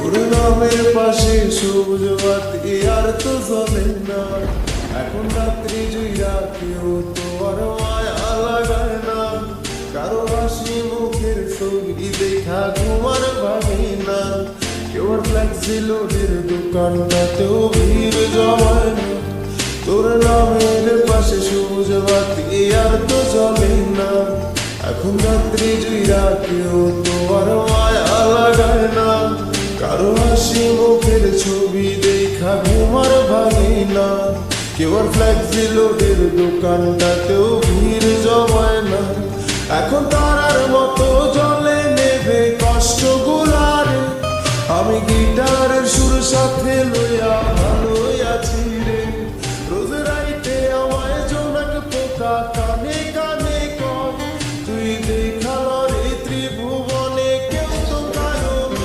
তোর নামের পাশে সবুজ বাতি আর তো জ্বলে না। এখন রাত্রি জুইরা কেউ তো আর মায়া লাগায় না। কারো হাসি মুখের ছবি দেখা ঘুমার ভাঙে না। কেউ আর ফ্লেক্সি লোডের দোকানটাতেও ভিড় জমায় না। তোর নামের পাশে সবুজ বাতি আর তো জ্বলে না। এখন রাত্রি জুইরা কেউ তো আর মায়া লাগায় না। কারো হাসি মুখের ছবি দেখা ঘুমার ভাঙে না। কেউ আর ফ্লেক্সি লোডের দোকানটাতেও ভিড় জমায় না। এখন তারার মতো জলে নেভে কষ্টগুলার। আমি গিটারের সুর সাথে